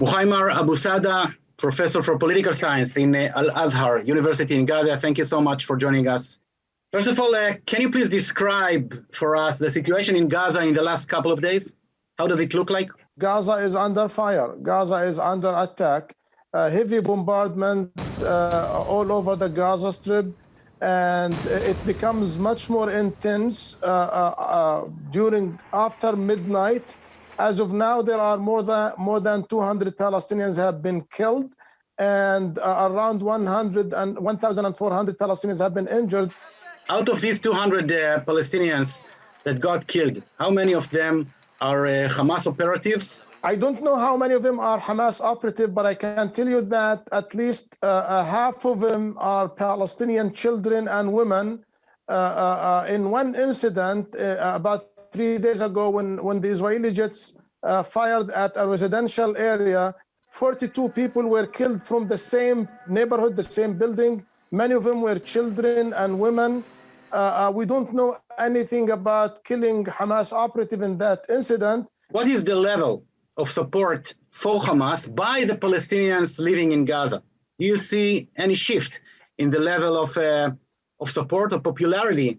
Mחימר Abu Sada, professor for political science in Al-Azhar University in Gaza. Thank you so much for joining us. First of all, can you please describe for us the situation in Gaza in the last couple of days? How does it look like? Gaza is under fire. Gaza is under attack. Heavy bombardment all over the Gaza Strip, and it becomes much more intense after midnight. As of now, there are more than 200 Palestinians have been killed, and around 1,400 Palestinians have been injured. Out of these 200 Palestinians that got killed, how many of them are Hamas operatives? I don't know how many of them are Hamas operative, but I can tell you that at least half of them are Palestinian children and women. In one incident about 3 days ago, when the Israeli jets fired at a residential area, 42 people were killed from the same neighborhood, the same building. Many of them were children and women. We don't know anything about killing Hamas operative in that incident. What is the level of support for Hamas by the Palestinians living in Gaza? Do you see any shift in the level of support or popularity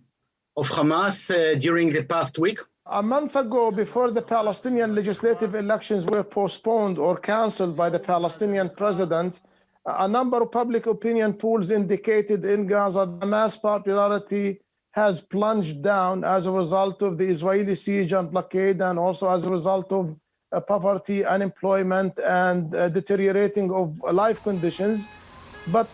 of Hamas during the past week? A month ago, before the Palestinian legislative elections were postponed or canceled by the Palestinian president, a number of public opinion polls indicated in Gaza Hamas popularity has plunged down as a result of the Israeli siege and blockade, and also as a result of poverty, unemployment, and deteriorating of life conditions. But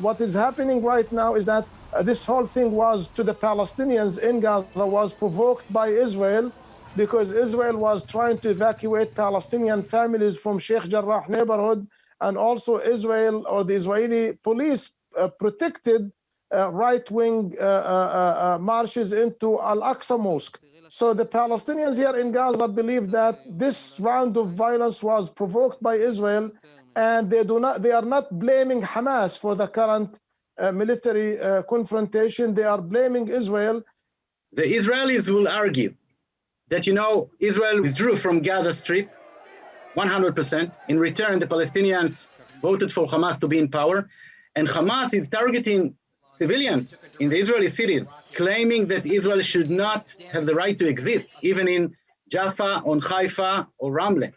what is happening right now is that this whole thing was, to the Palestinians in Gaza, was provoked by Israel, because Israel was trying to evacuate Palestinian families from Sheikh Jarrah neighborhood, and also Israel, or the Israeli police, protected right-wing marches into Al-Aqsa Mosque. So the Palestinians here in Gaza believe that this round of violence was provoked by Israel, and they are not blaming Hamas for the current military confrontation. They are blaming Israel. The Israelis will argue that, Israel withdrew from Gaza Strip 100%. In return, the Palestinians voted for Hamas to be in power, and Hamas is targeting civilians in the Israeli cities, claiming that Israel should not have the right to exist, even in Jaffa, on Haifa, or Ramle.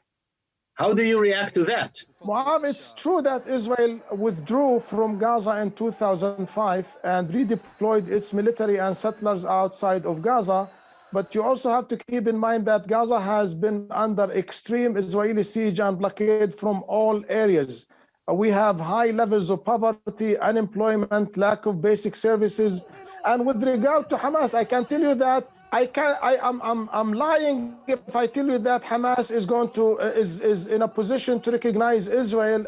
How do you react to that? Mואב, it's true that Israel withdrew from Gaza in 2005 and redeployed its military and settlers outside of Gaza. But you also have to keep in mind that Gaza has been under extreme Israeli siege and blockade from all areas. We have high levels of poverty, unemployment, lack of basic services. And with regard to Hamas, I can tell you that I'm lying if I tell you that Hamas is in a position to recognize Israel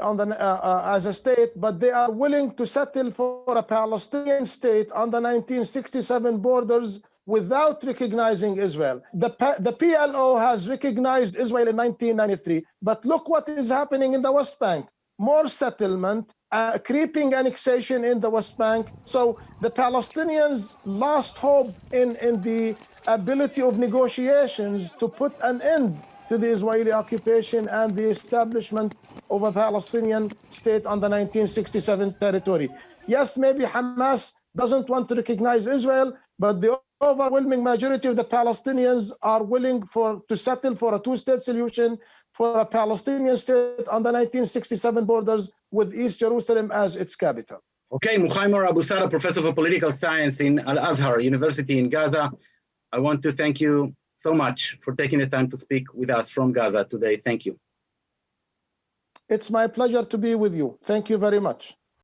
as a state, but they are willing to settle for a Palestinian state on the 1967 borders without recognizing Israel. The PLO has recognized Israel in 1993, but look what is happening in the West Bank. More settlement, creeping annexation in the West Bank. So the Palestinians lost hope in the ability of negotiations to put an end to the Israeli occupation and the establishment of a Palestinian state on the 1967 territory. Yes, maybe Hamas doesn't want to recognize Israel, but the overwhelming majority of the Palestinians are willing to settle for a two-state solution, for a Palestinian state on the 1967 borders with East Jerusalem as its capital. Okay, Mחימר Abu Sada, professor for political science in Al-Azhar University in Gaza. I want to thank you so much for taking the time to speak with us from Gaza today. Thank you. It's my pleasure to be with you. Thank you very much.